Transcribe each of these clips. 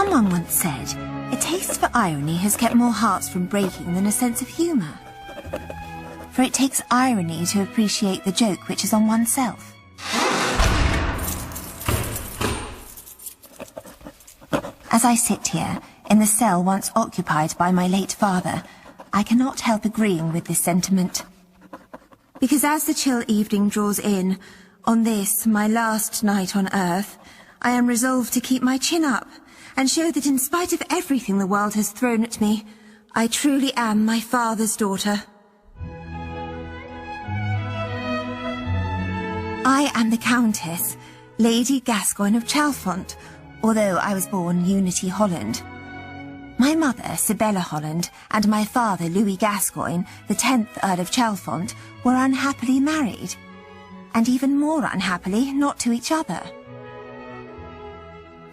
Someone once said, a taste for irony has kept more hearts from breaking than a sense of humour. For it takes irony to appreciate the joke which is on oneself. As I sit here, in the cell once occupied by my late father, I cannot help agreeing with this sentiment. Because as the chill evening draws in, on this, my last night on earth, I am resolved to keep my chin up and show that in spite of everything the world has thrown at me, I truly am my father's daughter. I am the Countess, Lady Gascoyne of Chalfont, although I was born Unity Holland. My mother, Sibella Holland, and my father, Louis Gascoyne, the 10th Earl of Chalfont, were unhappily married, and even more unhappily not to each other.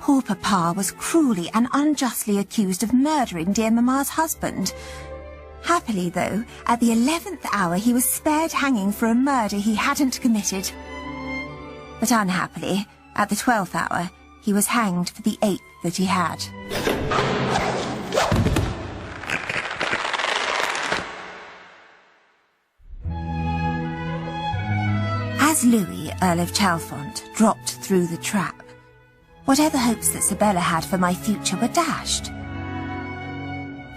Poor Papa was cruelly and unjustly accused of murdering dear Mamma's husband. Happily, though, at the 11th hour he was spared hanging for a murder he hadn't committed. But unhappily, at the 12th hour, he was hanged for the 8th that he had. As Louis, Earl of Chalfont, dropped through the trap, whatever hopes that Sibella had for my future were dashed.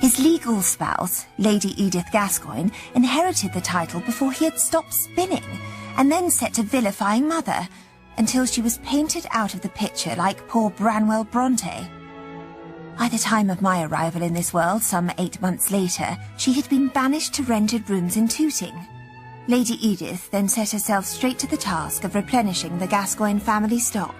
His legal spouse, Lady Edith Gascoyne, inherited the title before he had stopped spinning, and then set to vilifying Mother, until she was painted out of the picture like poor Branwell Bronte. By the time of my arrival in this world, some 8 months later, she had been banished to rented rooms in Tooting. Lady Edith then set herself straight to the task of replenishing the Gascoyne family stock.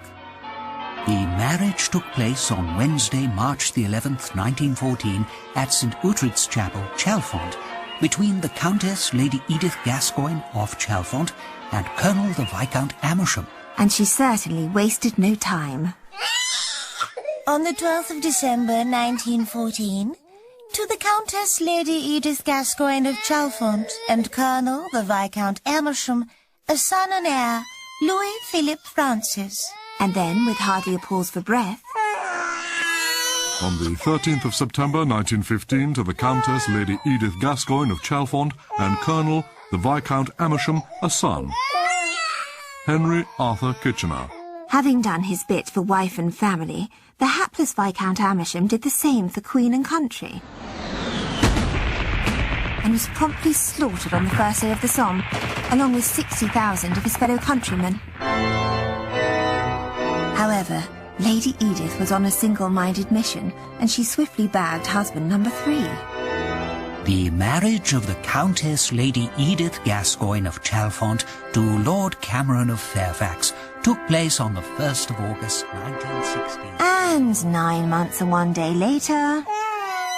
The marriage took place on Wednesday, March the 11th, 1914, at St. Uhtred's Chapel, Chalfont, between the Countess Lady Edith Gascoyne of Chalfont and Colonel the Viscount Amersham. And she certainly wasted no time. On the 12th of December, 1914, to the Countess Lady Edith Gascoyne of Chalfont and Colonel the Viscount Amersham, a son and heir, Louis Philip Francis. And then, with hardly a pause for breath... On the 13th of September 1915, to the Countess Lady Edith Gascoyne of Chalfont and Colonel the Viscount Amersham, a son, Henry Arthur Kitchener. Having done his bit for wife and family, the hapless Viscount Amersham did the same for Queen and country, and was promptly slaughtered on the first day of the Somme, along with 60,000 of his fellow countrymen. However, Lady Edith was on a single-minded mission, and she swiftly bagged husband number 3. The marriage of the Countess Lady Edith Gascoyne of Chalfont to Lord Cameron of Fairfax took place on the 1st of August, 1916. And 9 months and 1 day later...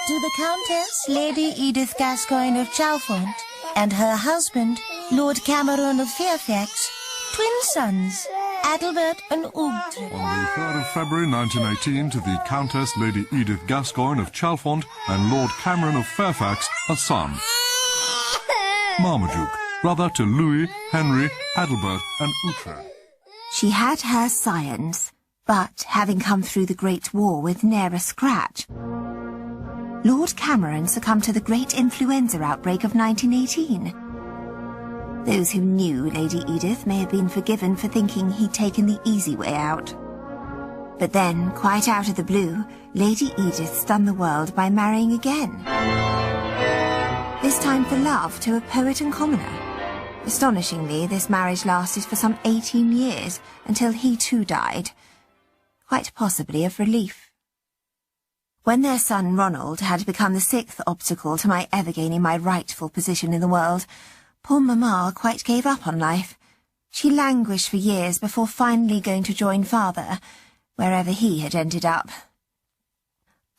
To the Countess Lady Edith Gascoyne of Chalfont and her husband, Lord Cameron of Fairfax, twin sons, Adelbert and Ughtred. On the 3rd of February 1918, to the Countess Lady Edith Gascoyne of Chalfont and Lord Cameron of Fairfax, a son, Marmaduke, brother to Louis, Henry, Adelbert and Ughtred. She had her scions, but having come through the Great War with ne'er a scratch, Lord Cameron succumbed to the great influenza outbreak of 1918. Those who knew Lady Edith may have been forgiven for thinking he'd taken the easy way out. But then, quite out of the blue, Lady Edith stunned the world by marrying again. This time for love to a poet and commoner. Astonishingly, this marriage lasted for some 18 years, until he too died, quite possibly of relief. When their son Ronald had become the 6th obstacle to my ever gaining my rightful position in the world, poor Mamma quite gave up on life. She languished for years before finally going to join Father, wherever he had ended up.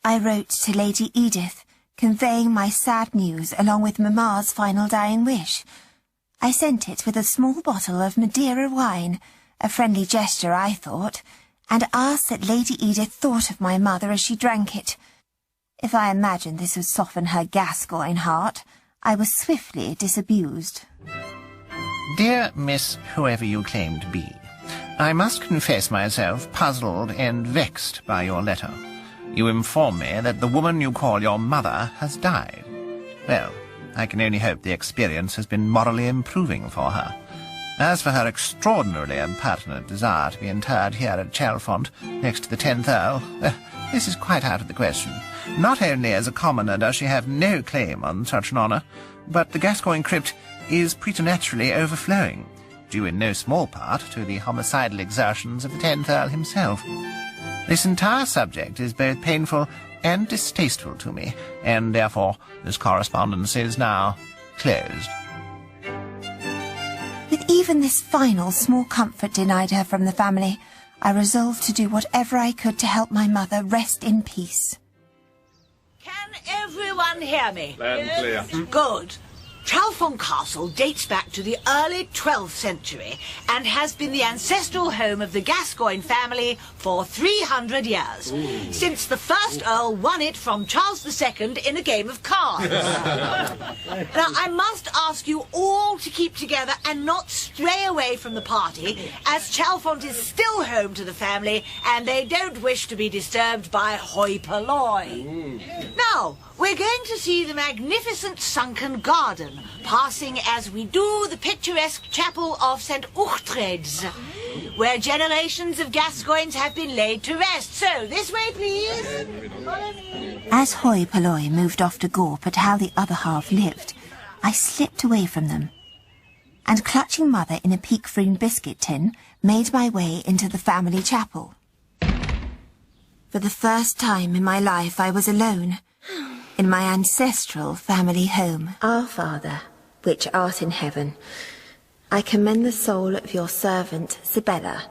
I wrote to Lady Edith, conveying my sad news along with Mamma's final dying wish. I sent it with a small bottle of Madeira wine, a friendly gesture, I thought, and asked that Lady Edith thought of my mother as she drank it. If I imagined this would soften her Gascoyne heart, I was swiftly disabused. Dear Miss whoever you claim to be, I must confess myself puzzled and vexed by your letter. You inform me that the woman you call your mother has died. Well, I can only hope the experience has been morally improving for her. As for her extraordinarily impertinent desire to be interred here at Chalfont, next to the 10th Earl, this is quite out of the question. Not only as a commoner does she have no claim on such an honour, but the Gascoyne crypt is preternaturally overflowing, due in no small part to the homicidal exertions of the 10th Earl himself. This entire subject is both painful and distasteful to me, and therefore this correspondence is now closed. With even this final small comfort denied her from the family, I resolved to do whatever I could to help my mother rest in peace. Can everyone hear me? Loud and clear. Good. Chalfont Castle dates back to the early 12th century and has been the ancestral home of the Gascoyne family for 300 years, since the first Earl won it from Charles II in a game of cards. Now, I must ask you all to keep together and not stray away from the party, as Chalfont is still home to the family and they don't wish to be disturbed by hoi polloi. Now, we're going to see the magnificent sunken garden, passing as we do the picturesque chapel of St. Uchtred's, where generations of Gascoynes have been laid to rest. So, this way, please. Follow me. As hoi polloi moved off to gawp at how the other half lived, I slipped away from them, and clutching Mother in a peak-freen biscuit tin, made my way into the family chapel. For the first time in my life, I was alone. In my ancestral family home. Our Father, which art in heaven, I commend the soul of your servant, Sibella.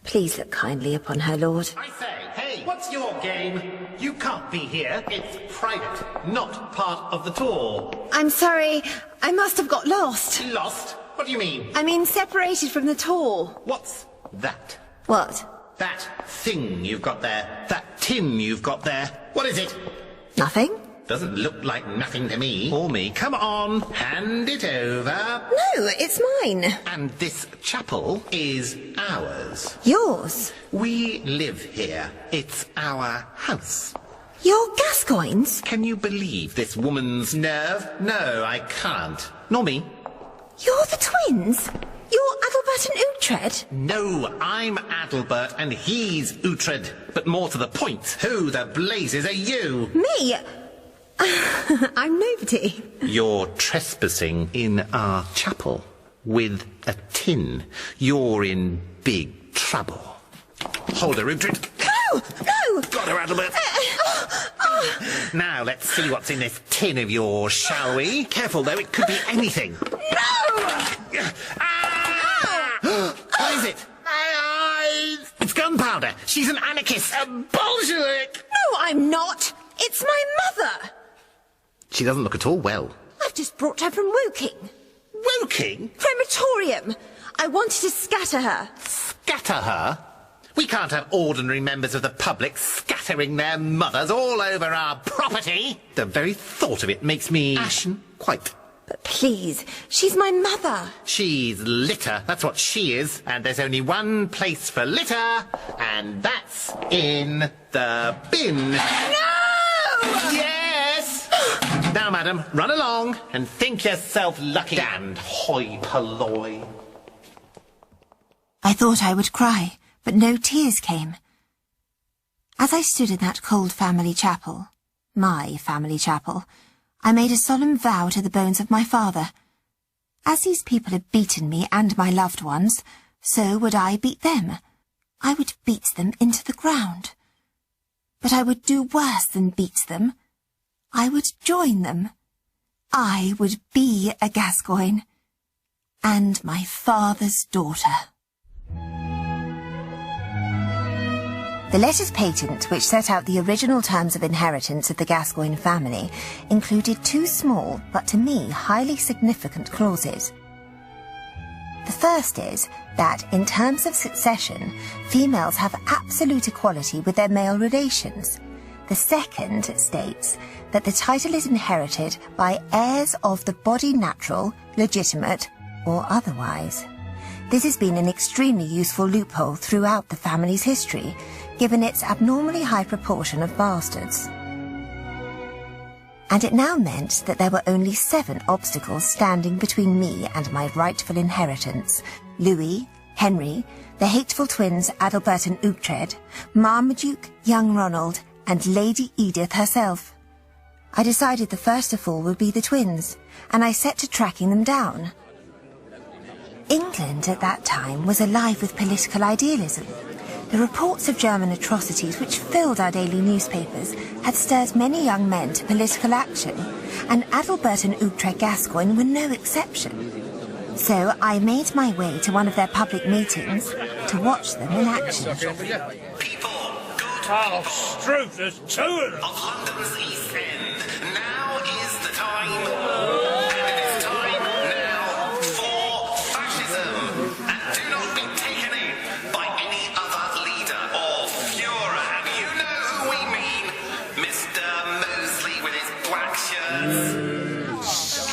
Please look kindly upon her, Lord. I say, hey, what's your game? You can't be here. It's private, not part of the tour. I'm sorry, I must have got lost. Lost? What do you mean? I mean separated from the tour. What's that? What? That thing you've got there. That tin you've got there. What is it? Nothing? Doesn't look like nothing to me. Or me. Come on, hand it over. No, it's mine. And this chapel is ours. Yours? We live here. It's our house. You're Gascoynes? Can you believe this woman's nerve? No, I can't. Nor me. You're the twins? You're Adalbert and Uhtred? No, I'm Adalbert and he's Uhtred. But more to the point, who the blazes are you? Me? I'm nobody. You're trespassing in our chapel with a tin. You're in big trouble. Hold her, Uhtred. No! No! Got her, Adalbert. Now let's see what's in this tin of yours, shall we? Careful though, it could be anything. No! What is it? My eyes! It's gunpowder. She's an anarchist. A Bolshevik. No, I'm not. It's my mother. She doesn't look at all well. I've just brought her from Woking. Woking? Crematorium. I wanted to scatter her. Scatter her? We can't have ordinary members of the public scattering their mothers all over our property. The very thought of it makes me ashen. Quite. But please, she's my mother. She's litter, that's what she is. And there's only one place for litter, and that's in the bin. No! Yes! Now, madam, run along and think yourself lucky. Damned hoi polloi. I thought I would cry, but no tears came. As I stood in that cold family chapel, my family chapel, I made a solemn vow to the bones of my father. As these people had beaten me and my loved ones, so would I beat them. I would beat them into the ground. But I would do worse than beat them. I would join them. I would be a Gascoyne, and my father's daughter. The letters patent, which set out the original terms of inheritance of the Gascoyne family, included two small, but to me highly significant clauses. The first is that, in terms of succession, females have absolute equality with their male relations. The second states that the title is inherited by heirs of the body natural, legitimate, or otherwise. This has been an extremely useful loophole throughout the family's history, given its abnormally high proportion of bastards. And it now meant that there were only 7 obstacles standing between me and my rightful inheritance: Louis, Henry, the hateful twins Adalbert and Uhtred, Marmaduke, young Ronald, and Lady Edith herself. I decided the first of all would be the twins, and I set to tracking them down. England at that time was alive with political idealism. The reports of German atrocities which filled our daily newspapers had stirred many young men to political action, and Adalbert and Uhtred Gascoyne were no exception. So I made my way to one of their public meetings to watch them in action. People, good Oh, Struth, there's 2 of them. of London's East End, now is the time. And it is time now for fascism. And do not be taken in by any other leader or Führer. And you know who we mean. Mr. Mosley with his black shirts.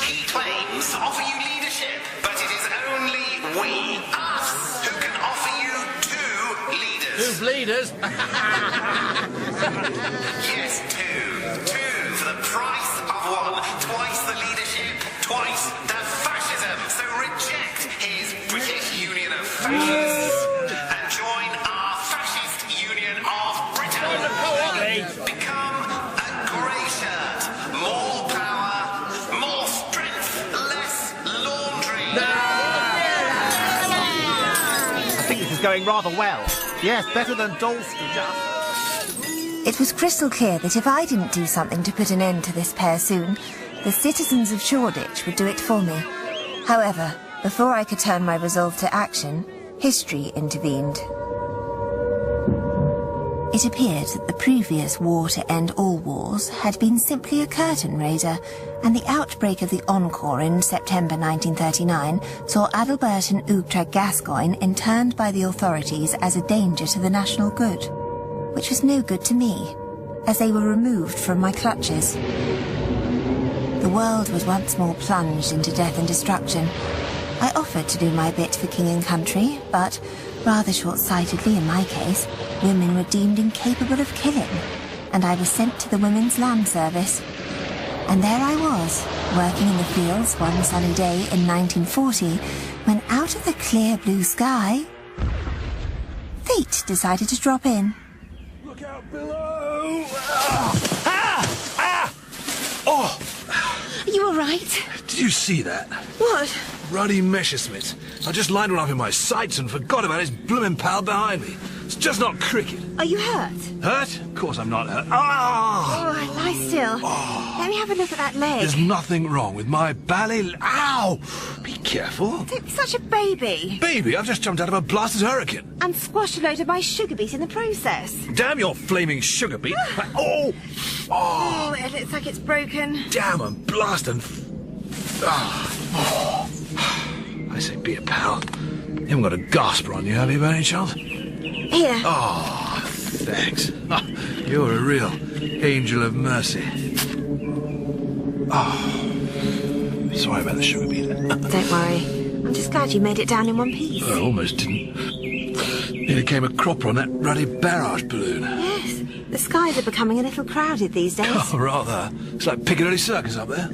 He claims to offer you leadership, but it is only we, us, who can offer you 2 leaders. 2 bleeders. Yes, 2 for the price of 1. Twice the leadership, twice the fascism. So reject his British Union of Fascists and join our Fascist Union of Britain. Become a grey shirt. More power, more strength, less laundry. I think this is going rather well. Yes, better than Dalston just. It was crystal clear that if I didn't do something to put an end to this pair soon, the citizens of Shoreditch would do it for me. However, before I could turn my resolve to action, history intervened. It appeared that the previous war to end all wars had been simply a curtain raiser, and the outbreak of the Encore in September 1939 saw Adalbert and Uhtred Gascoyne interned by the authorities as a danger to the national good, which was no good to me, as they were removed from my clutches. The world was once more plunged into death and destruction. I offered to do my bit for king and country, but, rather short-sightedly in my case, women were deemed incapable of killing, and I was sent to the Women's Land Service. And there I was, working in the fields one sunny day in 1940, when out of the clear blue sky, fate decided to drop in. Look out below! Oh! Are you all right? Did you see that? What? Ruddy Messerschmitt. I just lined one up in my sights and forgot about his blooming pal behind me. It's just not cricket. Are you hurt? Hurt? Of course I'm not hurt. Ah! Oh, lie still. Oh. Let me have a look at that leg. There's nothing wrong with my bally... Ow! Be careful. Don't be such a baby. Baby, I've just jumped out of a blasted hurricane. And squashed a load of my sugar beet in the process. Damn your flaming sugar beet. Oh! Oh! Oh, it looks like it's broken. Damn and blast and... Oh. I say, be a pal. You haven't got a gasper on you, have you, by any chance? Here. Oh, thanks. Oh, you're a real angel of mercy. Oh, sorry about the sugar beet. Don't worry. I'm just glad you made it down in one piece. I almost didn't. Nearly came a cropper on that ruddy barrage balloon. Yes. The skies are becoming a little crowded these days. Oh, rather. It's like Piccadilly Circus up there.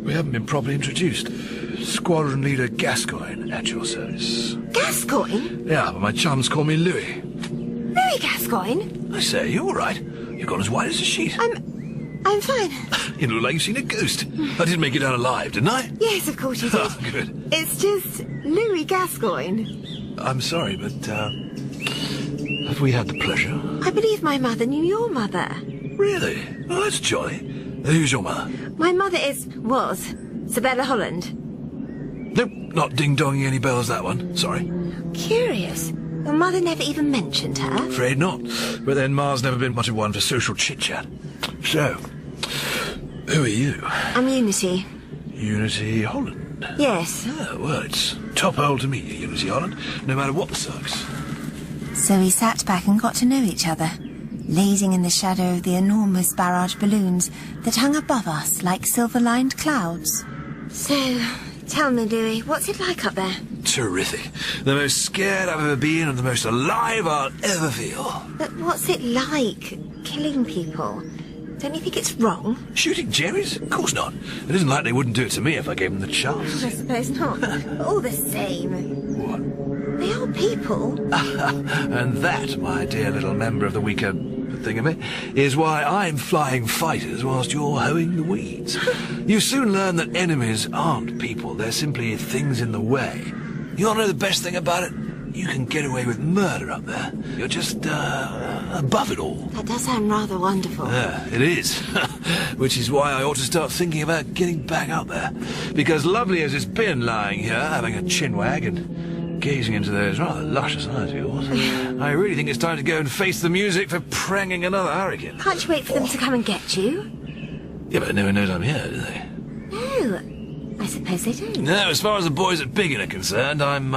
We haven't been properly introduced. Squadron Leader Gascoyne at your service. Gascoyne? Yeah, but my chums call me Louis. Louis Gascoyne? I say, you all right? You've gone as white as a sheet. I'm fine. You look like you've seen a ghost. I didn't make it out alive, didn't I? Yes, of course you did. Oh, good. It's just Louis Gascoyne. I'm sorry, but, have we had the pleasure? I believe my mother knew your mother. Really? Oh, that's jolly. Who's your mother? My mother was Sibella Holland. Nope, not ding-donging any bells, that one. Sorry. Curious. Your mother never even mentioned her. Afraid not. But then Ma's never been much of one for social chit-chat. So, who are you? I'm Unity. Unity Holland? Yes. Oh, well, it's top hole to meet you, Unity Holland, no matter what the sucks. So we sat back and got to know each other, lazing in the shadow of the enormous barrage balloons that hung above us like silver-lined clouds. So, tell me, Louis, what's it like up there? terrific. The most scared I've ever been and the most alive I'll ever feel. But what's it like, killing people? Don't you think it's wrong? Shooting Jerry's? Of course not. It isn't like they wouldn't do it to me if I gave them the chance. I suppose not. But all the same. What? They are people. And that, my dear little member of the weaker thingamy, is why I'm flying fighters whilst you're hoeing the weeds. You soon learn that enemies aren't people, they're simply things in the way. You want to know the best thing about it? You can get away with murder up there. You're just, above it all. That does sound rather wonderful. Yeah, it is. Which is why I ought to start thinking about getting back up there. Because lovely as it's been lying here, having a chinwag and gazing into those rather luscious eyes of yours, I really think it's time to go and face the music for pranging another hurricane. Can't you wait for them to come and get you? Yeah, but no one knows I'm here, do they? No, I suppose they don't. No, as far as the boys at Biggin are concerned, I'm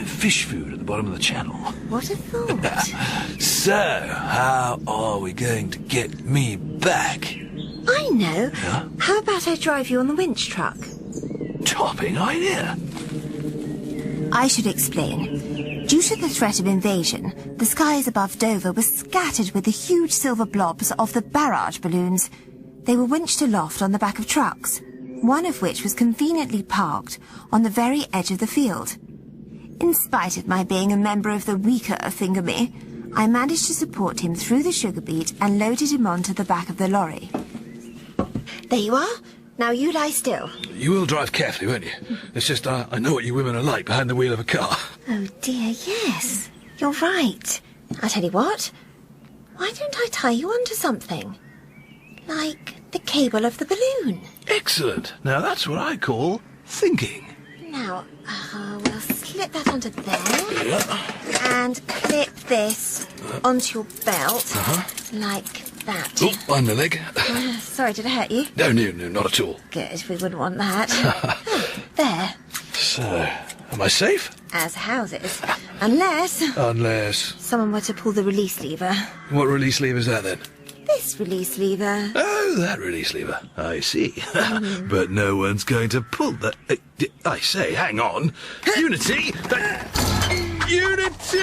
fish food at the bottom of the channel. What a thought. So, how are we going to get me back? I know. Yeah? How about I drive you on the winch truck? Topping idea. I should explain. Due to the threat of invasion, the skies above Dover were scattered with the huge silver blobs of the barrage balloons. They were winched aloft on the back of trucks, one of which was conveniently parked on the very edge of the field. In spite of my being a member of the weaker thingamy, I managed to support him through the sugar beet and loaded him onto the back of the lorry. There you are. Now you lie still. You will drive carefully, won't you? It's just, I know what you women are like behind the wheel of a car. Oh dear, yes. You're right. I'll tell you what. Why don't I tie you onto something? Like the cable of the balloon. Excellent. Now that's what I call thinking. Now, we'll slip that onto there. Yeah. And clip this onto your belt. Like that. Oh, on the leg. Sorry, did I hurt you? No, not at all. Good, we wouldn't want that. There. So, am I safe? As houses. Unless Someone were to pull the release lever. What release lever is that then? This release lever. Oh, that release lever. I see. But no one's going to pull that. I say, hang on. Unity! Unity!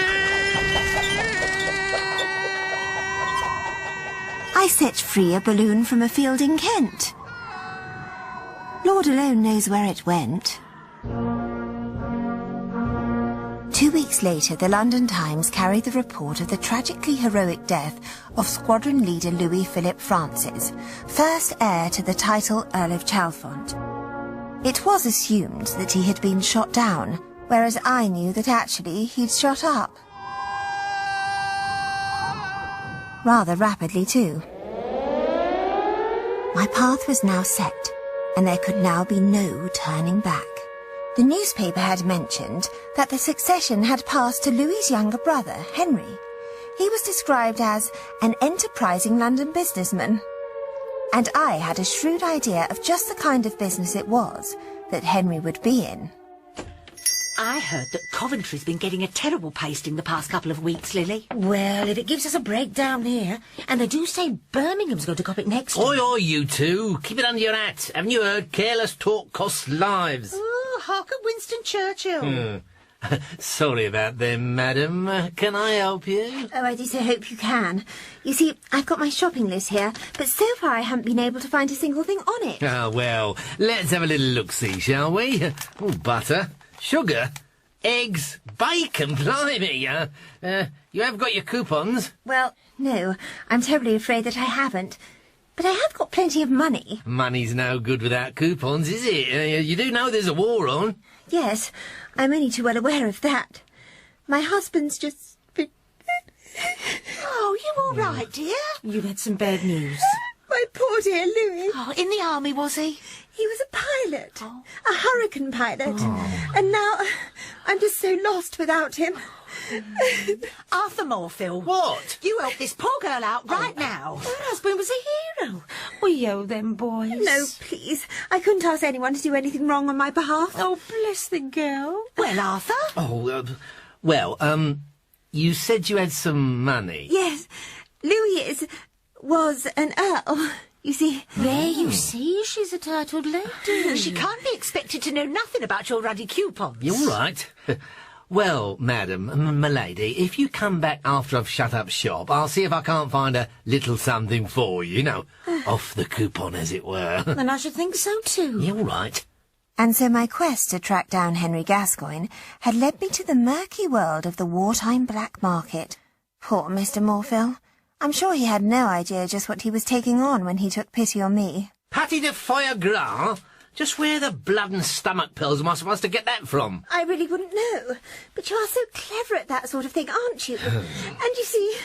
I set free a balloon from a field in Kent. Lord alone knows where it went. 2 weeks later, the London Times carried the report of the tragically heroic death of squadron leader Louis Philip Francis, first heir to the title Earl of Chalfont. It was assumed that he had been shot down, whereas I knew that actually he'd shot up. Rather rapidly, too. My path was now set, and there could now be no turning back. The newspaper had mentioned that the succession had passed to Louis's younger brother, Henry. He was described as an enterprising London businessman. And I had a shrewd idea of just the kind of business it was that Henry would be in. I heard that Coventry's been getting a terrible pasting the past couple of weeks, Lily. Well, if it gives us a break down here, and they do say Birmingham's going to cop it next. Oi, you two. Keep it under your hat. Haven't you heard? Careless talk costs lives. Oh, hark at Winston Churchill. Sorry about them, madam. Can I help you? Oh, I do so hope you can. You see, I've got my shopping list here, but so far I haven't been able to find a single thing on it. Ah, well, let's have a little look-see, shall we? Oh, butter, sugar, eggs, bacon, blimey. You have got your coupons? Well, no, I'm terribly afraid that I haven't. But I have got plenty of money. Money's no good without coupons, is it? You do know there's a war on. Yes, I'm only too well aware of that. My husband's just been... Oh, you all right, dear? You've had some bad news. My poor dear Louis. Oh, in the army, was he? He was a pilot, a hurricane pilot. And now I'm just so lost without him. Arthur Moorfield. What? You help this poor girl out right now. Her husband was a hero. We owe them boys. No, please. I couldn't ask anyone to do anything wrong on my behalf. Oh, bless the girl. Well, Arthur? Oh, you said you had some money. Yes, Louis was an earl. You see... There you see, she's a titled lady. She can't be expected to know nothing about your ruddy coupons. You're right. Well, madam, m'lady, if you come back after I've shut up shop, I'll see if I can't find a little something for you, off the coupon, as it were. And I should think so, too. You're right. And so my quest to track down Henry Gascoyne had led me to the murky world of the wartime black market. Poor Mr. Morville. I'm sure he had no idea just what he was taking on when he took pity on me. Pâté de foie gras? Just where the blood and stomach pills am I supposed to get that from? I really wouldn't know. But you are so clever at that sort of thing, aren't you? And you see,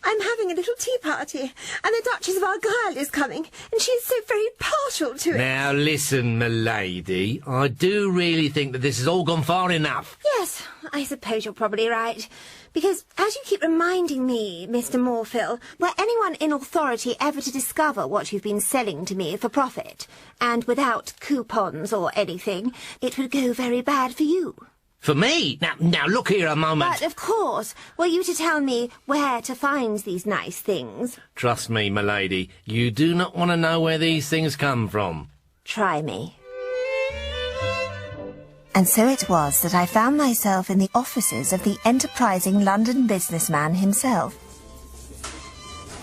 I'm having a little tea party, and the Duchess of Argyle is coming, and she is so very partial to it. Now listen, m'lady, I do really think that this has all gone far enough. Yes, I suppose you're probably right. Because, as you keep reminding me, Mr. Morville, were anyone in authority ever to discover what you've been selling to me for profit, and without coupons or anything, it would go very bad for you. For me? Now look here a moment. But, of course, were you to tell me where to find these nice things? Trust me, m'lady, you do not want to know where these things come from. Try me. And so it was that I found myself in the offices of the enterprising London businessman himself.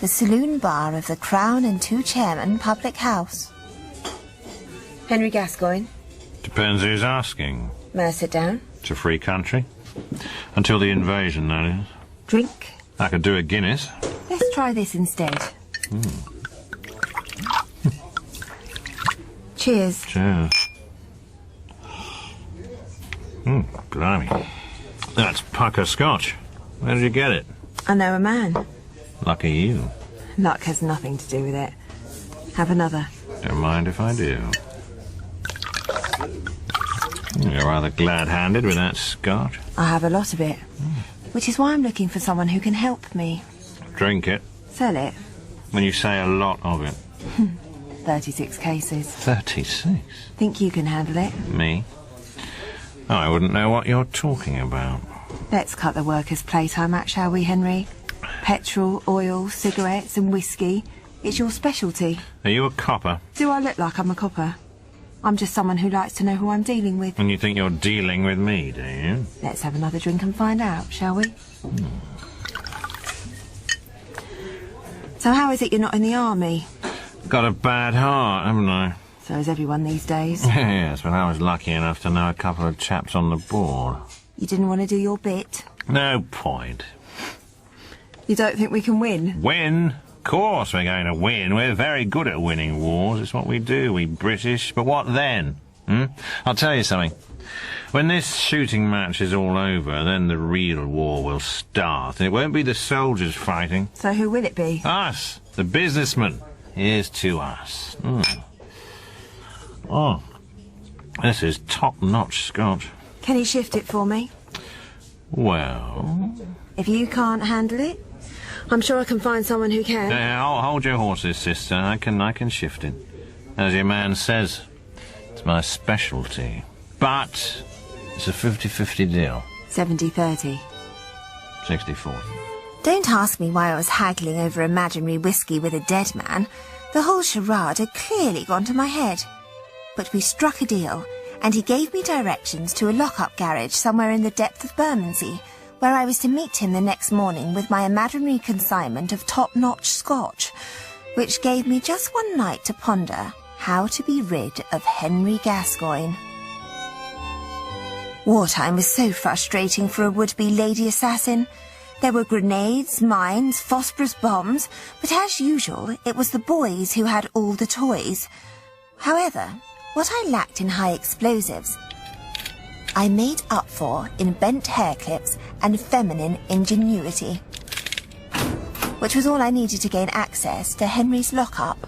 The saloon bar of the Crown and Two Chairmen public house. Henry Gascoyne? Depends who's asking. May I sit down? It's a free country. Until the invasion, that is. Drink? I could do a Guinness. Let's try this instead. Cheers. Cheers. Blimey. That's pucker scotch. Where did you get it? I know a man. Lucky you. Luck has nothing to do with it. Have another. Don't mind if I do. You're rather glad-handed with that scotch. I have a lot of it. Which is why I'm looking for someone who can help me. Drink it. Sell it. When you say a lot of it. 36 cases. 36? Think you can handle it? Me? Oh, I wouldn't know what you're talking about. Let's cut the workers' playtime out, shall we, Henry? Petrol, oil, cigarettes and whiskey. It's your specialty. Are you a copper? Do I look like I'm a copper? I'm just someone who likes to know who I'm dealing with. And you think you're dealing with me, do you? Let's have another drink and find out, shall we? So how is it you're not in the army? Got a bad heart, haven't I? So is everyone these days. Yes, but I was lucky enough to know a couple of chaps on the board. You didn't want to do your bit? No point. You don't think we can win? Win? Of course we're going to win. We're very good at winning wars. It's what we do, we British. But what then? I'll tell you something. When this shooting match is all over, then the real war will start. And it won't be the soldiers fighting. So who will it be? Us, the businessmen. Here's to us. Oh, this is top-notch scotch. Can you shift it for me? Well... If you can't handle it, I'm sure I can find someone who can. I'll hold your horses, sister. I can shift it. As your man says, it's my specialty. But it's a 50-50 deal. 70-30. 60-40. Don't ask me why I was haggling over imaginary whiskey with a dead man. The whole charade had clearly gone to my head. But we struck a deal, and he gave me directions to a lock-up garage somewhere in the depth of Bermondsey, where I was to meet him the next morning with my imaginary consignment of top-notch scotch, which gave me just one night to ponder how to be rid of Henry Gascoyne. Wartime was so frustrating for a would-be lady assassin. There were grenades, mines, phosphorus bombs, but as usual, it was the boys who had all the toys. However, what I lacked in high explosives, I made up for in bent hair clips and feminine ingenuity, which was all I needed to gain access to Henry's lockup.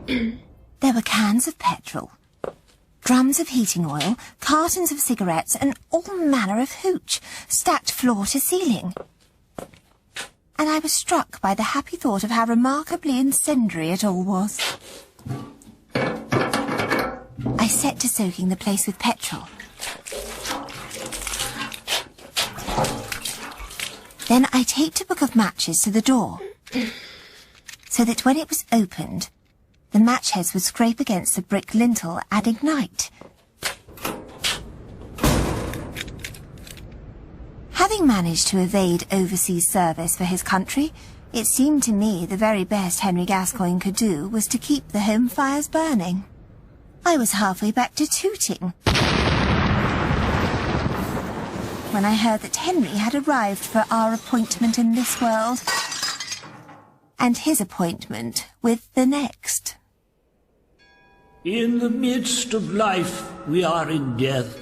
There were cans of petrol, drums of heating oil, cartons of cigarettes, and all manner of hooch, stacked floor to ceiling. And I was struck by the happy thought of how remarkably incendiary it all was. I set to soaking the place with petrol. Then I taped a book of matches to the door so that when it was opened, the match heads would scrape against the brick lintel and ignite. Having managed to evade overseas service for his country, it seemed to me the very best Henry Gascoyne could do was to keep the home fires burning. I was halfway back to tooting when I heard that Henry had arrived for our appointment in this world and his appointment with the next. In the midst of life we are in death.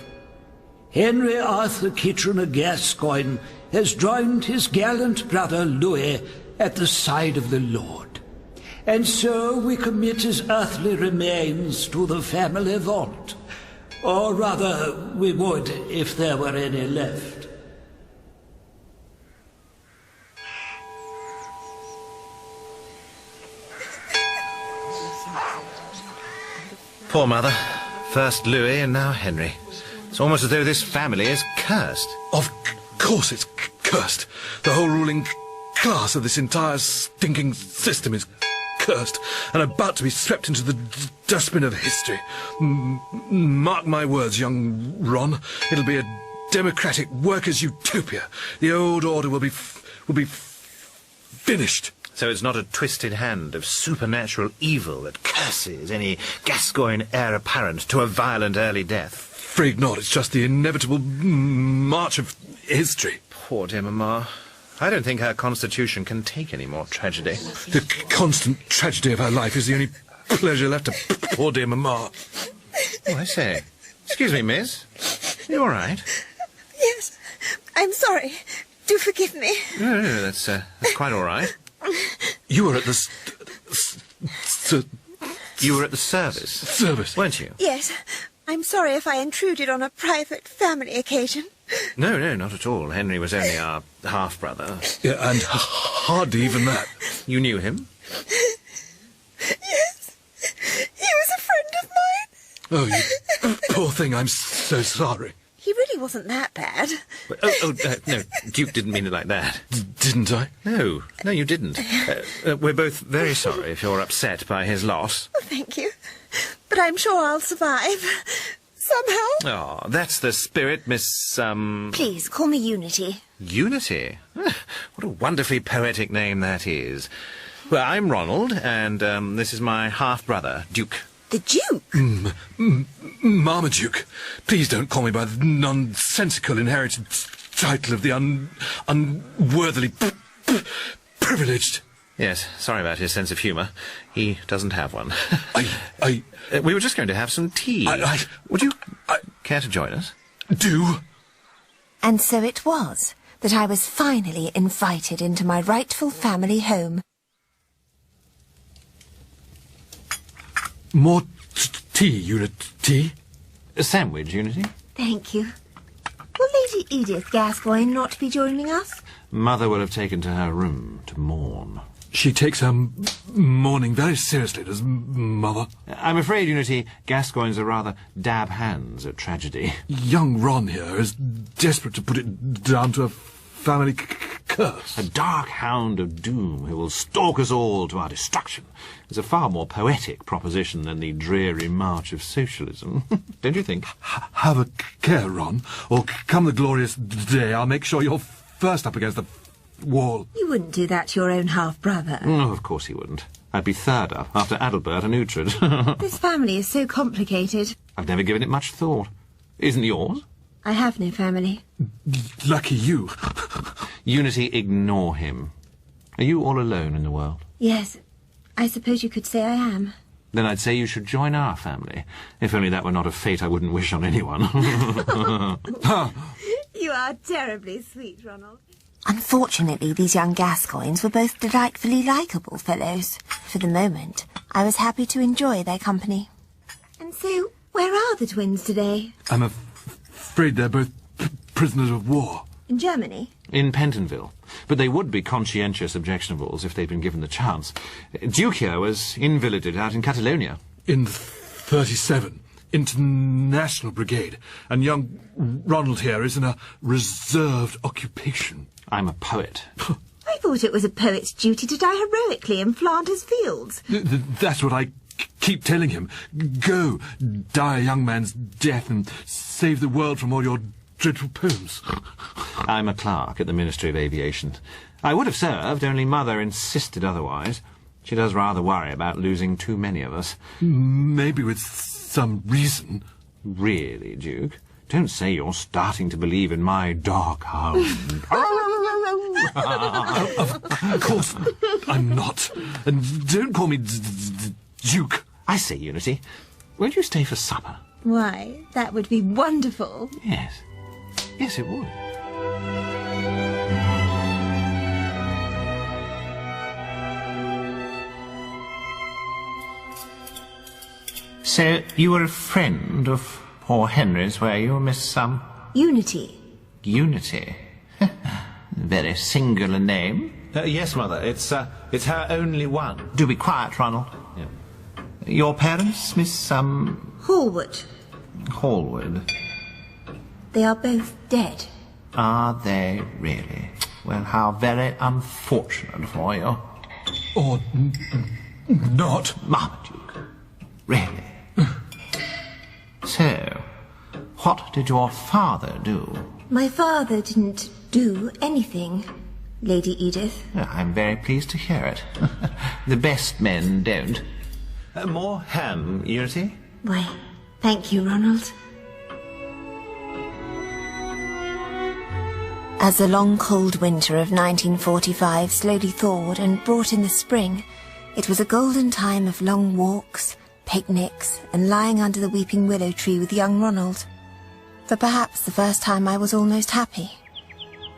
Henry Arthur Kitchener Gascoyne has joined his gallant brother Louis at the side of the Lord, and so we commit his earthly remains to the family vault. Or rather, we would if there were any left. Poor mother. First Louis and now Henry. It's almost as though this family is cursed. Of course it's cursed. The whole ruling class of this entire stinking system is cursed and about to be swept into the dustbin of history. Mark my words, young Ron. It'll be a democratic workers' utopia. The old order will be finished. So it's not a twisted hand of supernatural evil that curses any Gascoyne heir apparent to a violent early death? Afraid not. It's just the inevitable march of history. Poor dear Mamma. I don't think her constitution can take any more tragedy. The constant tragedy of her life is the only pleasure left to poor dear Mamma. Oh, I say. Excuse me, miss. Are you all right? Yes, I'm sorry. Do forgive me. No, that's quite all right. You were at the You were at the service, weren't you? Yes. I'm sorry if I intruded on a private family occasion. No, not at all. Henry was only our half-brother. Yeah, and hardly even that. You knew him? Yes. He was a friend of mine. Oh, you poor thing. I'm so sorry. He really wasn't that bad. No, Duke didn't mean it like that. Didn't I? No, you didn't. We're both very sorry if you're upset by his loss. Oh, thank you. But I'm sure I'll survive. Somehow. Oh, that's the spirit, Miss, Please, call me Unity. Unity? What a wonderfully poetic name that is. Well, I'm Ronald, and this is my half-brother, Duke. The Duke? Marmaduke. Please don't call me by the nonsensical inherited title of the unworthily privileged. Yes, sorry about his sense of humour. He doesn't have one. We were just going to have some tea. Would you care to join us? Do. And so it was that I was finally invited into my rightful family home. More tea, Unity? A sandwich, Unity? Thank you. Will Lady Edith Gascoyne not be joining us? Mother will have taken to her room to mourn. She takes her mourning very seriously, does Mother? I'm afraid, Unity, Gascoynes are rather dab hands at tragedy. Young Ron here is desperate to put it down to a family curse. A dark hound of doom who will stalk us all to our destruction is a far more poetic proposition than the dreary march of socialism. Don't you think? Have a care, Ron, or come the glorious day, I'll make sure you're first up against the wall. You wouldn't do that to your own half-brother. Oh, of course he wouldn't. I'd be third up after Adalbert and Uhtred. This family is so complicated. I've never given it much thought. Isn't yours? I have no family. Lucky you. Unity, ignore him. Are you all alone in the world? Yes, I suppose you could say I am. Then I'd say you should join our family. If only that were not a fate I wouldn't wish on anyone. You are terribly sweet, Ronald. Unfortunately, these young Gascoynes were both delightfully likeable fellows. For the moment, I was happy to enjoy their company. And so, where are the twins today? I'm afraid they're both prisoners of war. In Germany? In Pentonville. But they would be conscientious objectionables if they'd been given the chance. Duke here was invalided out in Catalonia. In 37. International Brigade. And young Ronald here is in a reserved occupation. I'm a poet. I I thought it was a poet's duty to die heroically in Flanders fields. That's what I keep telling him. Go, die a young man's death and save the world from all your dreadful poems. I'm a clerk at the Ministry of Aviation. I would have served, only Mother insisted otherwise. She does rather worry about losing too many of us. Maybe with some reason. Really, Duke? Don't say you're starting to believe in my dark hound. Of course I'm not. And don't call me Duke. I say, Unity, won't you stay for supper? Why, that would be wonderful. Yes. Yes, it would. So, you were a friend of poor Henry's, were you, Miss, Unity. Unity? Very singular name. Yes, Mother, it's her only one. Do be quiet, Ronald. Yeah. Your parents, Miss, Hallwood. Hallwood. They are both dead. Are they really? Well, how very unfortunate for you. Or not. Marmaduke. Really? So, what did your father do? My father didn't do anything, Lady Edith. I'm very pleased to hear it. The best men don't. More ham, Unity? Why, thank you, Ronald. As the long cold winter of 1945 slowly thawed and brought in the spring, it was a golden time of long walks, picnics, and lying under the weeping willow tree with young Ronald. For perhaps the first time I was almost happy,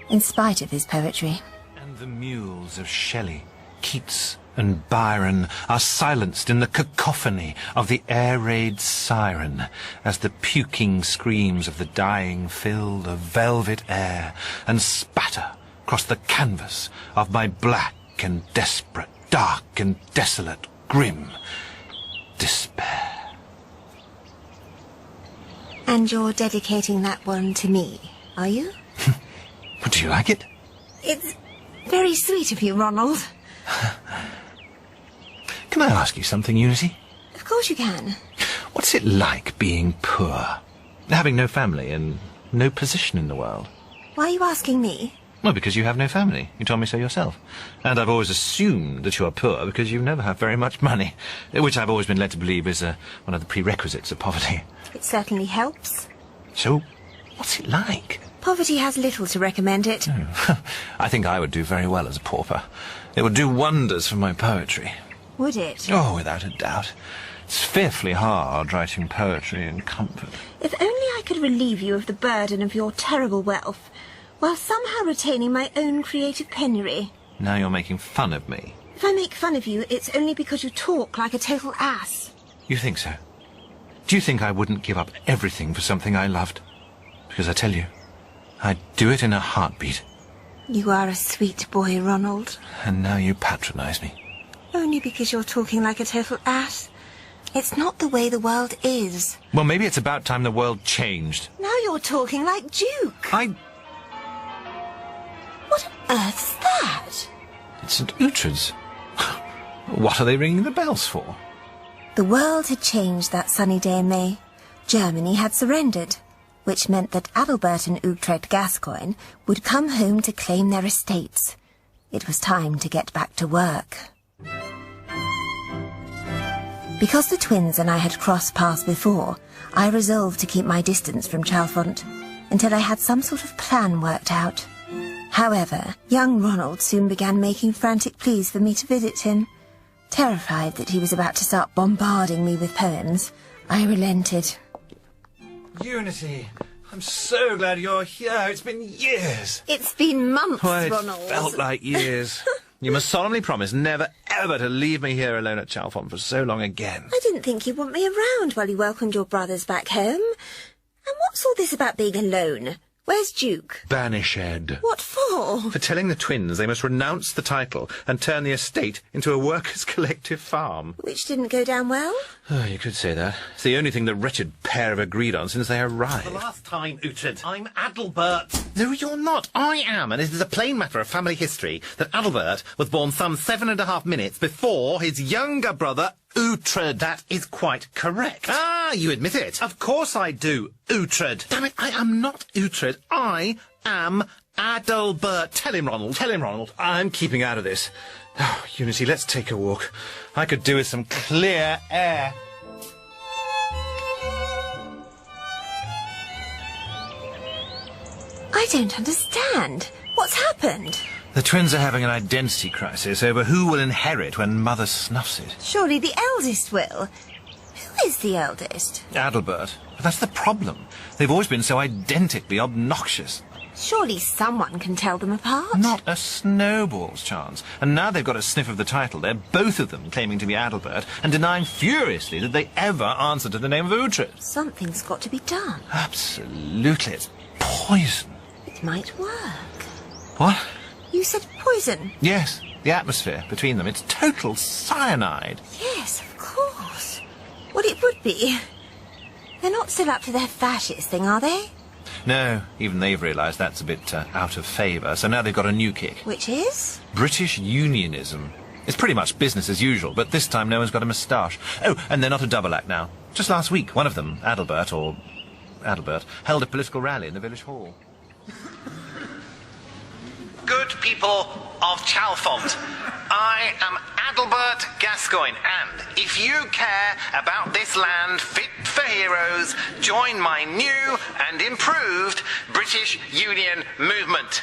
in spite of his poetry. And the mules of Shelley, Keats, and Byron are silenced in the cacophony of the air raid siren as the puking screams of the dying fill the velvet air and spatter across the canvas of my black and desperate, dark and desolate, grim despair. And you're dedicating that one to me, are you? Do you like it? It's very sweet of you, Ronald. Can I ask you something, Unity? Of course you can. What's it like being poor? Having no family and no position in the world? Why are you asking me? Well, because you have no family. You told me so yourself. And I've always assumed that you are poor because you never have very much money, which I've always been led to believe is one of the prerequisites of poverty. It certainly helps. So, what's it like? Poverty has little to recommend it. Oh, I think I would do very well as a pauper. It would do wonders for my poetry. Would it? Oh, without a doubt. It's fearfully hard writing poetry in comfort. If only I could relieve you of the burden of your terrible wealth, while somehow retaining my own creative penury. Now you're making fun of me. If I make fun of you, it's only because you talk like a total ass. You think so? Do you think I wouldn't give up everything for something I loved? Because I tell you, I'd do it in a heartbeat. You are a sweet boy, Ronald. And now you patronize me. Only because you're talking like a total ass. It's not the way the world is. Well, maybe it's about time the world changed. Now you're talking like Duke. What on earth's that? It's St. Uhtred's. What are they ringing the bells for? The world had changed that sunny day in May. Germany had surrendered, which meant that Adalbert and Uhtred Gascoyne would come home to claim their estates. It was time to get back to work. Because the twins and I had crossed paths before, I resolved to keep my distance from Chalfont until I had some sort of plan worked out. However, young Ronald soon began making frantic pleas for me to visit him. Terrified that he was about to start bombarding me with poems, I relented. Unity, I'm so glad you're here. It's been years. It's been months, Ronald. It felt like years. You must solemnly promise never, ever to leave me here alone at Chalfont for so long again. I didn't think you'd want me around while you welcomed your brothers back home. And what's all this about being alone? Where's Duke? Banished. What for? For telling the twins they must renounce the title and turn the estate into a workers' collective farm. Which didn't go down well? Oh, you could say that. It's the only thing the wretched pair have agreed on since they arrived. The last time, Uhtred, I'm Adalbert. No, you're not. I am, and it is a plain matter of family history that Adalbert was born some 7.5 minutes before his younger brother, Uhtred. That is quite correct. Ah, you admit it. Of course I do, Uhtred. Damn it, I am not Uhtred. I am Adalbert. Tell him, Ronald. Tell him, Ronald. I'm keeping out of this. Oh, Unity, let's take a walk. I could do with some clear air. I don't understand. What's happened? The twins are having an identity crisis over who will inherit when Mother snuffs it. Surely the eldest will. Who is the eldest? Adalbert. But that's the problem. They've always been so identically obnoxious. Surely someone can tell them apart. Not a snowball's chance. And now they've got a sniff of the title. They're both of them claiming to be Adalbert and denying furiously that they ever answered to the name of Uhtred. Something's got to be done. Absolutely. It's poison. It might work. What? You said poison. Yes, the atmosphere between them. It's total cyanide. Yes, of course. Well, it would be. They're not still up to their fascist thing, are they? No, even they've realised that's a bit out of favour, so now they've got a new kick. Which is? British unionism. It's pretty much business as usual, but this time no one's got a moustache. Oh, and they're not a double act now. Just last week, one of them, Adalbert, held a political rally in the village hall. Good people of Chalfont, I am Adalbert Gascoyne, and if you care about this land fit for heroes, join my new and improved British Union movement.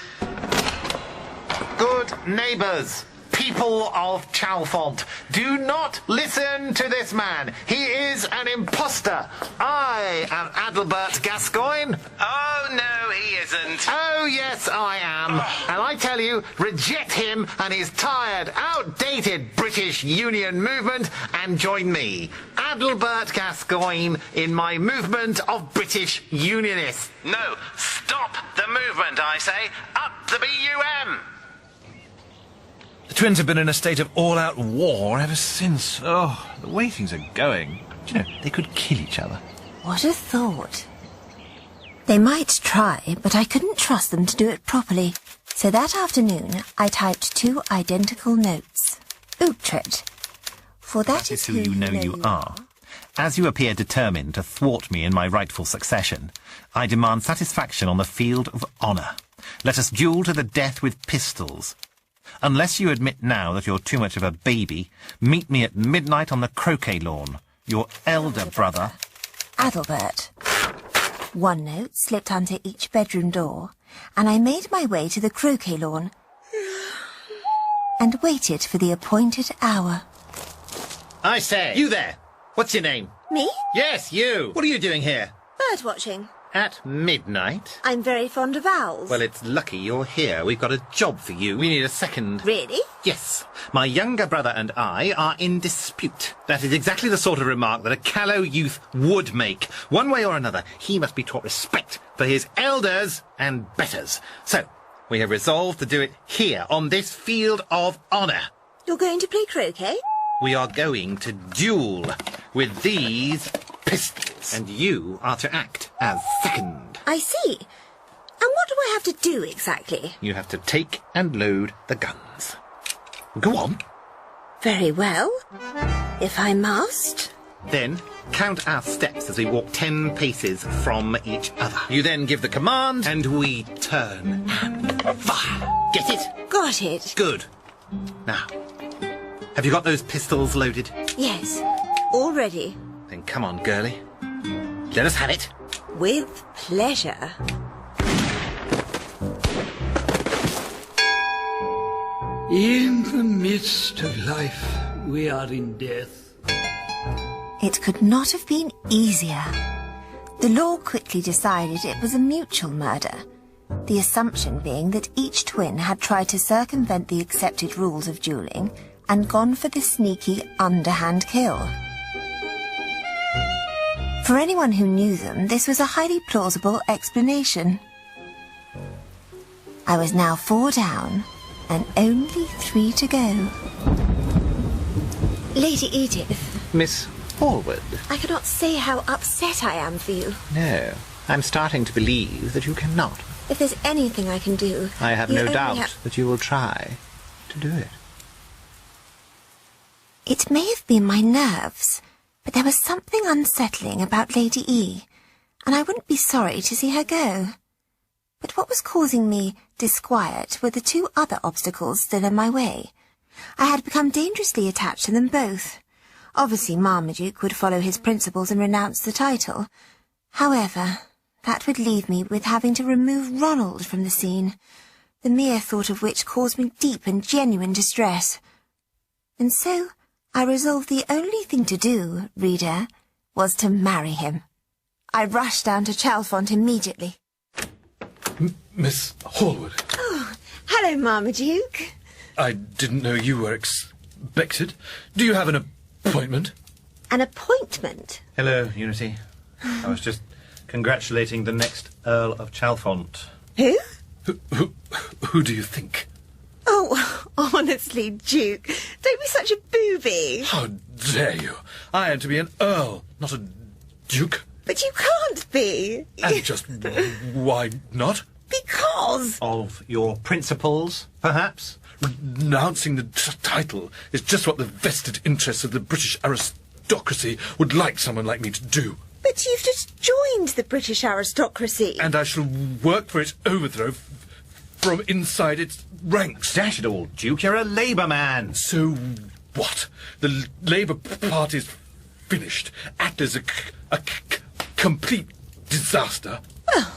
Good neighbours, people of Chalfont, do not listen to this man. He is an imposter. I am Adalbert Gascoyne. Oh, no, he isn't. Oh, yes, I am. And I tell you, reject him and his tired, outdated British Union movement and join me, Adalbert Gascoyne, in my movement of British Unionists. No, stop the movement, I say. Up the BUM. The twins have been in a state of all-out war ever since. Oh, the way things are going. Do you know, they could kill each other. What a thought. They might try, but I couldn't trust them to do it properly. So that afternoon, I typed 2 identical notes. Uhtred. For that is who you know you are. As you appear determined to thwart me in my rightful succession, I demand satisfaction on the field of honour. Let us duel to the death with pistols. Unless you admit now that you're too much of a baby, meet me at midnight on the croquet lawn. Your elder brother, Adalbert. 1 note slipped under each bedroom door, and I made my way to the croquet lawn and waited for the appointed hour. I say, you there. What's your name? Me? Yes, you. What are you doing here? Bird watching. At midnight? I'm very fond of owls. Well, it's lucky you're here. We've got a job for you. We need a second. Really? Yes. My younger brother and I are in dispute. That is exactly the sort of remark that a callow youth would make. One way or another, he must be taught respect for his elders and betters. So, we have resolved to do it here, on this field of honour. You're going to play croquet? We are going to duel with these pistols, and you are to act as second. I see. And what do I have to do exactly? You have to take and load the guns. Go on. Very well. If I must. Then count our steps as we walk 10 paces from each other. You then give the command, and we turn and fire. Get it? Got it. Good. Now, have you got those pistols loaded? Yes, all ready. Then come on, girlie. Let us have it. With pleasure. In the midst of life, we are in death. It could not have been easier. The law quickly decided it was a mutual murder, the assumption being that each twin had tried to circumvent the accepted rules of duelling and gone for the sneaky, underhand kill. For anyone who knew them, this was a highly plausible explanation. I was now 4 down, and only 3 to go. Lady Edith. Miss Hallward. I cannot say how upset I am for you. No, I'm starting to believe that you cannot. If there's anything I can do... I have no doubt that you will try to do it. It may have been my nerves, but there was something unsettling about Lady E, and I wouldn't be sorry to see her go. But what was causing me disquiet were the 2 other obstacles still in my way. I had become dangerously attached to them both. Obviously Marmaduke would follow his principles and renounce the title. However, that would leave me with having to remove Ronald from the scene, the mere thought of which caused me deep and genuine distress. And so I resolved the only thing to do, reader, was to marry him. I rushed down to Chalfont immediately. Miss Hallward. Oh, hello, Marmaduke. I didn't know you were expected. Do you have an appointment? An appointment? Hello, Unity. I was just congratulating the next Earl of Chalfont. Who? Who do you think? Oh, honestly, Duke, don't be such a booby. How dare you? I am to be an earl, not a duke. But you can't be. And just why not? Because... Of your principles, perhaps? Renouncing the title is just what the vested interests of the British aristocracy would like someone like me to do. But you've just joined the British aristocracy. And I shall work for its overthrow from inside its ranks. Dash it all, Duke, you're a Labour man. So what? The Labour Party's finished. Act as a complete disaster. Well,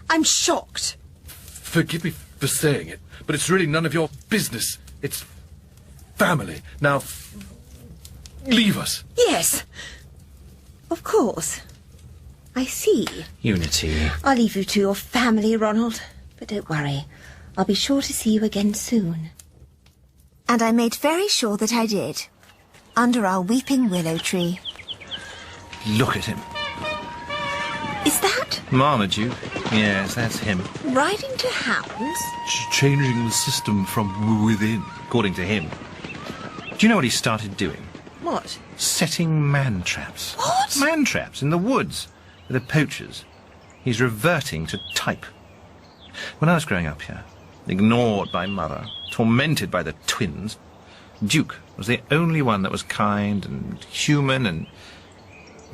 I'm shocked. Forgive me for saying it, but it's really none of your business. It's family. Now, leave us. Yes. Of course. I see. Unity. I'll leave you to your family, Ronald. But don't worry. I'll be sure to see you again soon. And I made very sure that I did. Under our weeping willow tree. Look at him. Is that? Marmaduke. Yes, that's him. Riding to hounds? Changing the system from within. According to him. Do you know what he started doing? What? Setting man-traps. What? Man-traps in the woods with the poachers. He's reverting to type. When I was growing up here, ignored by Mother, tormented by the twins, Duke was the only one that was kind and human, and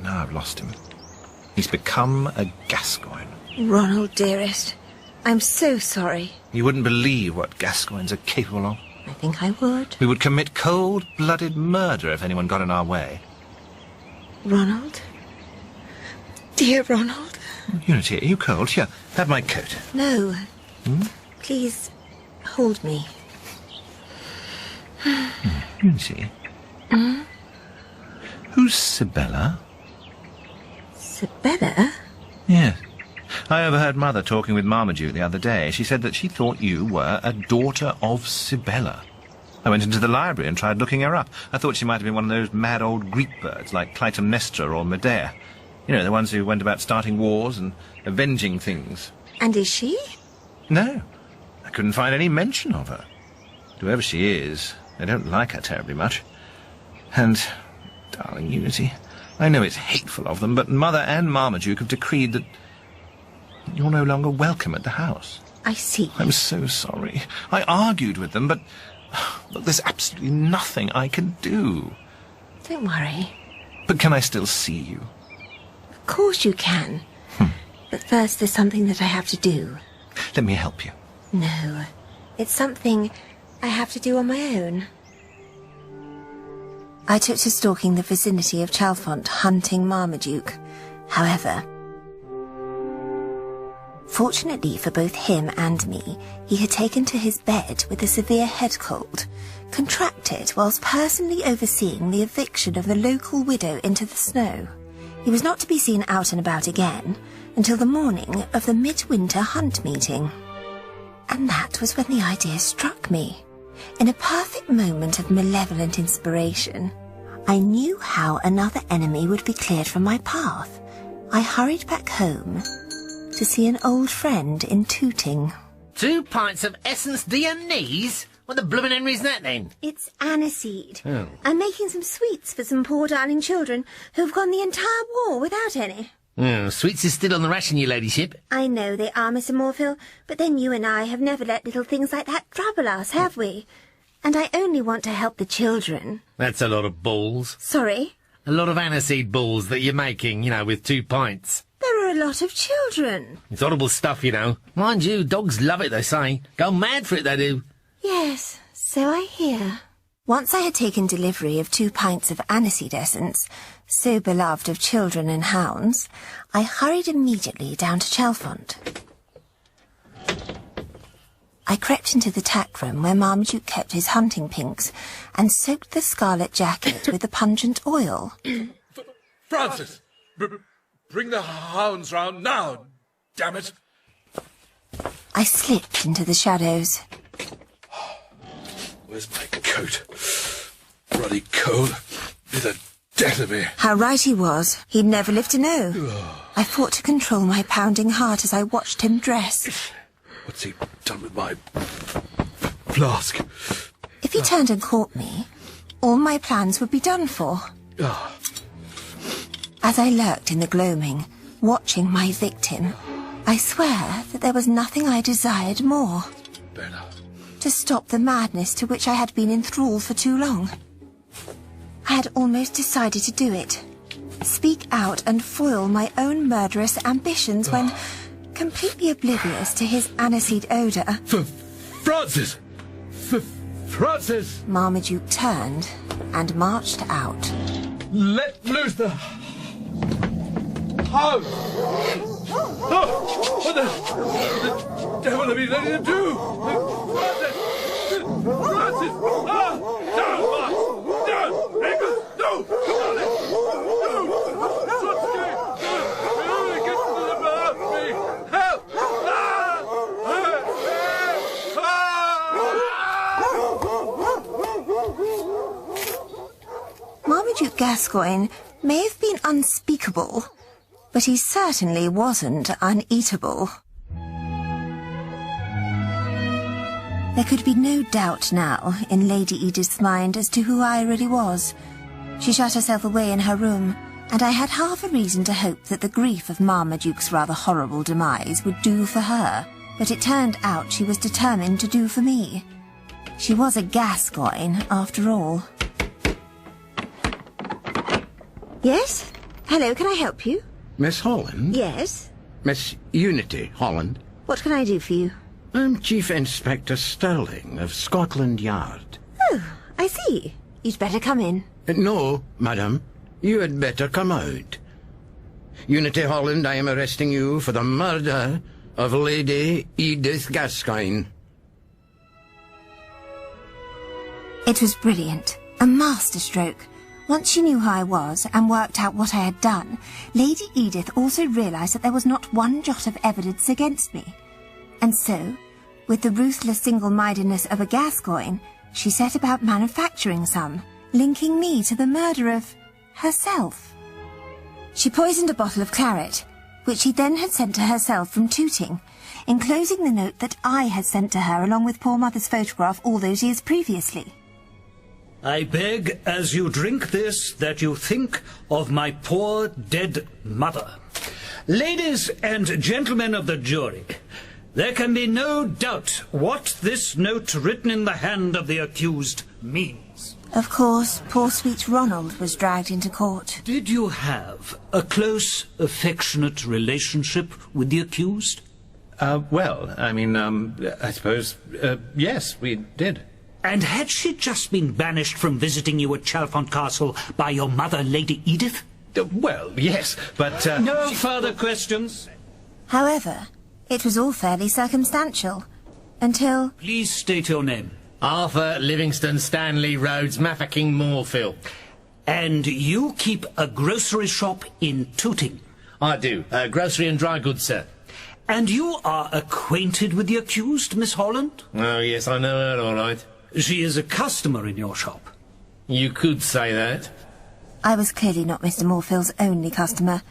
now I've lost him. He's become a Gascoyne. Ronald, dearest, I'm so sorry. You wouldn't believe what Gascoynes are capable of. I think I would. We would commit cold-blooded murder if anyone got in our way. Ronald? Dear Ronald? Unity, are you cold? Here, have my coat. No. Please, hold me. Unity? Who's Sibella? Sibella? Yes. I overheard Mother talking with Marmaduke the other day. She said that she thought you were a daughter of Sibella. I went into the library and tried looking her up. I thought she might have been one of those mad old Greek birds like Clytemnestra or Medea. You know, the ones who went about starting wars and avenging things. And is she? No. I couldn't find any mention of her. Whoever she is, they don't like her terribly much. And, darling Unity, I know it's hateful of them, but Mother and Marmaduke have decreed that you're no longer welcome at the house. I see. I'm so sorry. I argued with them, but look, there's absolutely nothing I can do. Don't worry. But can I still see you? Of course you can. But first there's something that I have to do. Let me help you. No. It's something I have to do on my own. I took to stalking the vicinity of Chalfont, hunting Marmaduke. However, fortunately for both him and me, he had taken to his bed with a severe head cold, contracted whilst personally overseeing the eviction of the local widow into the snow. He was not to be seen out and about again until the morning of the midwinter hunt meeting. And that was when the idea struck me. In a perfect moment of malevolent inspiration, I knew how another enemy would be cleared from my path. I hurried back home to see an old friend in Tooting. 2 pints of essence d'anise? What the bloomin' Henry's that, then? It's aniseed. Oh. I'm making some sweets for some poor darling children who've gone the entire war without any. Oh, sweets is still on the ration, your ladyship. I know they are, Mr. Morfill, but then you and I have never let little things like that trouble us, have we? And I only want to help the children. That's a lot of balls. Sorry? A lot of aniseed balls that you're making, with 2 pints. There are a lot of children. It's horrible stuff, Mind you, dogs love it, they say. Go mad for it, they do. Yes, so I hear. Once I had taken delivery of 2 pints of aniseed essence, so beloved of children and hounds, I hurried immediately down to Chalfont. I crept into the tack room where Marmaduke kept his hunting pinks and soaked the scarlet jacket with the pungent oil. Francis! Bring the hounds round now, damn it! I slipped into the shadows. Where's my coat? Bloody cold. Be the death of me. How right he was. He'd never live to know. I fought to control my pounding heart as I watched him dress. What's he done with my flask? If he turned and caught me, all my plans would be done for. As I lurked in the gloaming, watching my victim, I swear that there was nothing I desired more. Bella. To stop the madness to which I had been enthralled for too long. I had almost decided to do it. Speak out and foil my own murderous ambitions when, completely oblivious to his aniseed odour... Francis! Francis! Marmaduke turned and marched out. Let loose the house! Oh, what the devil have you let him do? Francis! Francis! Ah! Down, boss! Down! Nicholas! No! Come on! No! Trotsky! No! Get to the bar! Me! Help! Marmaduke Gascoyne may have been unspeakable, but he certainly wasn't uneatable. There could be no doubt now in Lady Edith's mind as to who I really was. She shut herself away in her room, and I had half a reason to hope that the grief of Marmaduke's rather horrible demise would do for her. But it turned out she was determined to do for me. She was a Gascoyne, after all. Yes? Hello, can I help you? Miss Holland? Yes? Miss Unity Holland? What can I do for you? I'm Chief Inspector Sterling of Scotland Yard. Oh, I see. You'd better come in. No, madam. You had better come out. Unity Holland, I am arresting you for the murder of Lady Edith Gascoyne. It was brilliant. A masterstroke. Once she knew who I was and worked out what I had done, Lady Edith also realised that there was not one jot of evidence against me. And so, with the ruthless single-mindedness of a Gascoyne, she set about manufacturing some, linking me to the murder of herself. She poisoned a bottle of claret, which she then had sent to herself from Tooting, enclosing the note that I had sent to her along with poor mother's photograph all those years previously. I beg, as you drink this, that you think of my poor dead mother. Ladies and gentlemen of the jury, there can be no doubt what this note written in the hand of the accused means. Of course, poor sweet Ronald was dragged into court. Did you have a close, affectionate relationship with the accused? Well, I suppose, yes, we did. And had she just been banished from visiting you at Chalfont Castle by your mother, Lady Edith? Well, yes, but... No further questions? However, it was all fairly circumstantial, until... Please state your name. Arthur Livingston Stanley Rhodes, Mafeking Moorfield. And you keep a grocery shop in Tooting? I do. Grocery and dry goods, sir. And you are acquainted with the accused, Miss Holland? Oh, yes, I know her, all right. She is a customer in your shop. You could say that. I was clearly not Mr. Moorfield's only customer.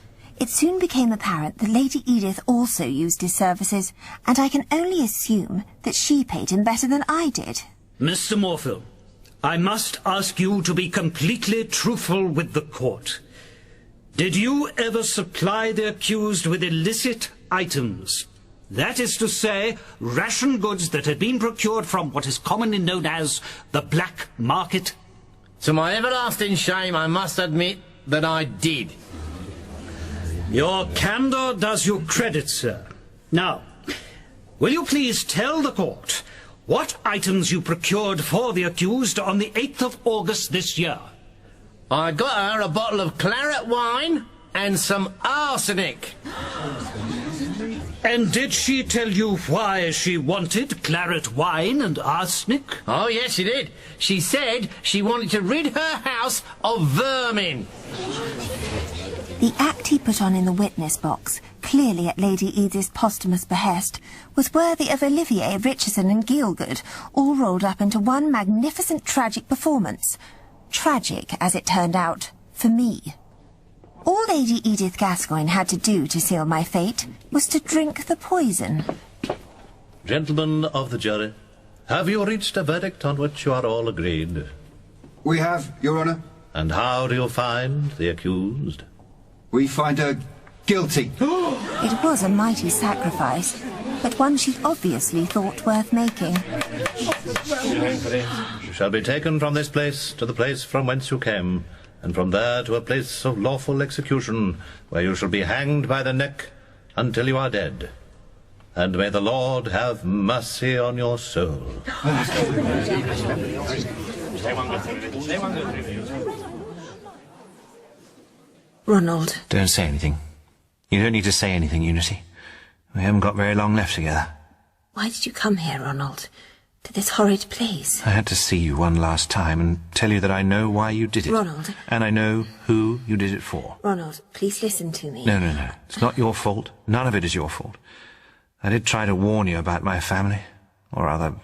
It soon became apparent that Lady Edith also used his services, and I can only assume that she paid him better than I did. Mr. Morfill, I must ask you to be completely truthful with the court. Did you ever supply the accused with illicit items? That is to say, ration goods that had been procured from what is commonly known as the black market? To my everlasting shame, I must admit that I did. Your candour does you credit, sir. Now, will you please tell the court what items you procured for the accused on the 8th of August this year? I got her a bottle of claret wine and some arsenic. And did she tell you why she wanted claret wine and arsenic? Oh, yes, she did. She said she wanted to rid her house of vermin. The act he put on in the witness box, clearly at Lady Edith's posthumous behest, was worthy of Olivier, Richardson and Gielgud, all rolled up into one magnificent tragic performance. Tragic, as it turned out, for me. All Lady Edith Gascoyne had to do to seal my fate was to drink the poison. Gentlemen of the jury, have you reached a verdict on which you are all agreed? We have, Your Honour. And how do you find the accused? We find her guilty. It was a mighty sacrifice, but one she obviously thought worth making. You shall be taken from this place to the place from whence you came, and from there to a place of lawful execution, where you shall be hanged by the neck until you are dead. And may the Lord have mercy on your soul. Ronald. Don't say anything. You don't need to say anything, Unity. We haven't got very long left together. Why did you come here, Ronald? To this horrid place? I had to see you one last time and tell you that I know why you did it. Ronald. And I know who you did it for. Ronald, please listen to me. No. It's not your fault. None of it is your fault. I did try to warn you about my family. Or rather,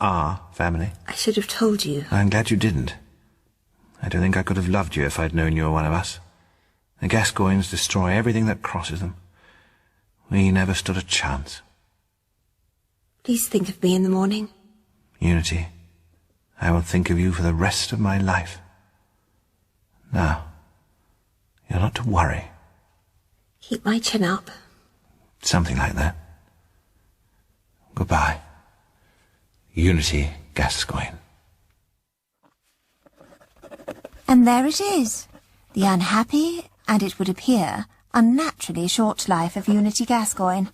our family. I should have told you. I'm glad you didn't. I don't think I could have loved you if I'd known you were one of us. The Gascoynes destroy everything that crosses them. We never stood a chance. Please think of me in the morning. Unity, I will think of you for the rest of my life. Now, you're not to worry. Keep my chin up. Something like that. Goodbye. Unity Gascoyne. And there it is, the unhappy, and it would appear, unnaturally short life of Unity Gascoyne.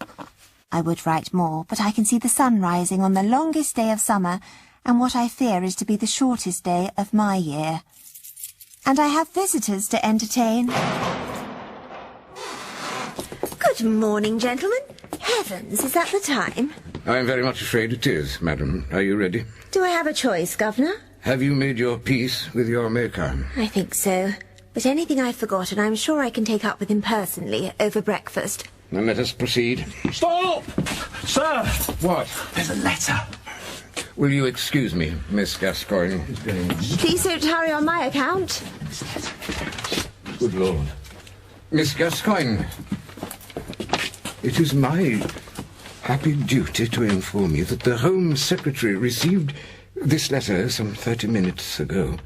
I would write more, but I can see the sun rising on the longest day of summer, and what I fear is to be the shortest day of my year. And I have visitors to entertain. Good morning, gentlemen. Heavens, is that the time? I'm very much afraid it is, madam. Are you ready? Do I have a choice, Governor? Have you made your peace with your maker? I think so. But anything I've forgotten, I'm sure I can take up with him personally over breakfast. Then let us proceed. Stop! Sir! What? There's a letter. Will you excuse me, Miss Gascoyne? Please don't hurry on my account. Good Lord. Miss Gascoyne, it is my happy duty to inform you that the Home Secretary received this letter some 30 minutes ago,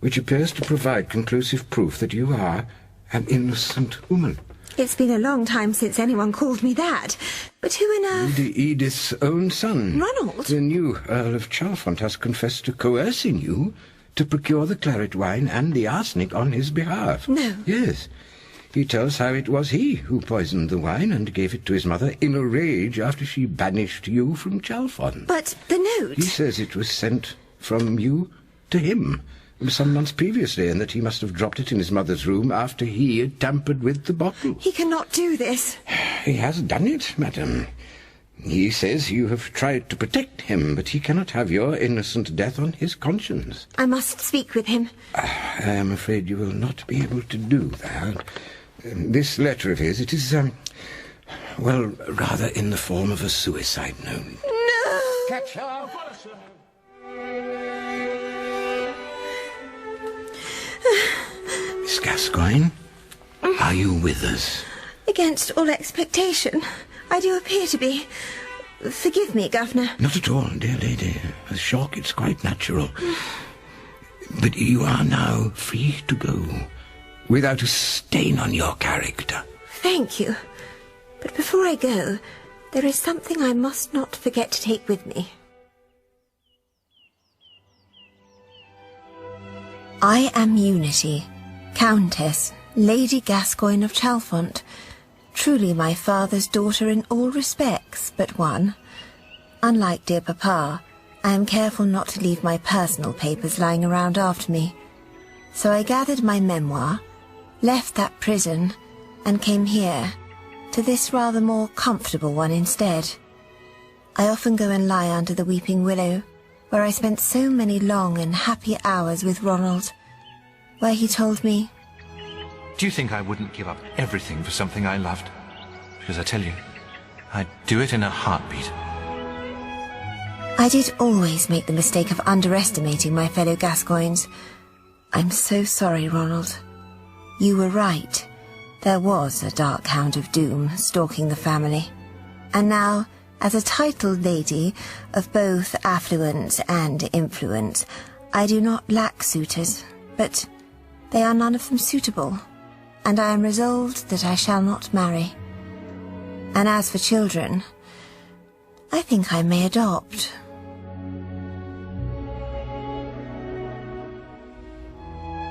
which appears to provide conclusive proof that you are an innocent woman. It's been a long time since anyone called me that. But who on earth... Lady Edith's own son. Ronald? The new Earl of Chalfont has confessed to coercing you to procure the claret wine and the arsenic on his behalf. No. Yes. He tells how it was he who poisoned the wine and gave it to his mother in a rage after she banished you from Chalfont. But the note... He says it was sent from you to him some months previously, and that he must have dropped it in his mother's room after he had tampered with the bottle. He cannot do this. He has done it, madam. He says you have tried to protect him, but he cannot have your innocent death on his conscience. I must speak with him. I am afraid you will not be able to do that. This letter of his, it is, well, rather in the form of a suicide note. No! Catch her! Miss Gascoyne, Are you with us? Against all expectation, I do appear to be. Forgive me, Governor. Not at all, dear lady. A shock, it's quite natural. But you are now free to go, without a stain on your character. Thank you. But before I go, there is something I must not forget to take with me. I am Unity, Countess, Lady Gascoyne of Chalfont, truly my father's daughter in all respects but one. Unlike dear Papa, I am careful not to leave my personal papers lying around after me. So I gathered my memoir, left that prison, and came here, to this rather more comfortable one instead. I often go and lie under the weeping willow, where I spent so many long and happy hours with Ronald, where he told me, Do you think I wouldn't give up everything for something I loved? Because I tell you, I'd do it in a heartbeat. I did always make the mistake of underestimating my fellow Gascoynes. I'm so sorry, Ronald. You were right. There was a dark hound of doom stalking the family. And now, as a titled lady of both affluence and influence, I do not lack suitors, but they are none of them suitable, and I am resolved that I shall not marry. And as for children, I think I may adopt.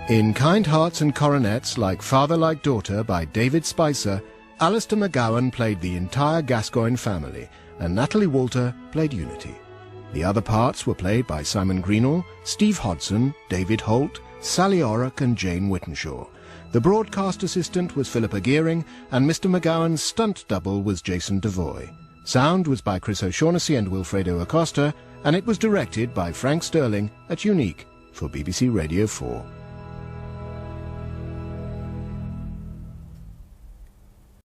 In Kind Hearts and Coronets, Like Father Like Daughter by David Spicer, Alistair McGowan played the entire Gascoyne family, and Natalie Walter played Unity. The other parts were played by Simon Greenall, Steve Hodson, David Holt, Sally Orrock and Jane Whittenshaw. The broadcast assistant was Philippa Gearing, and Mr. McGowan's stunt double was Jason Devoy. Sound was by Chris O'Shaughnessy and Wilfredo Acosta, and it was directed by Frank Sterling at Unique for BBC Radio 4.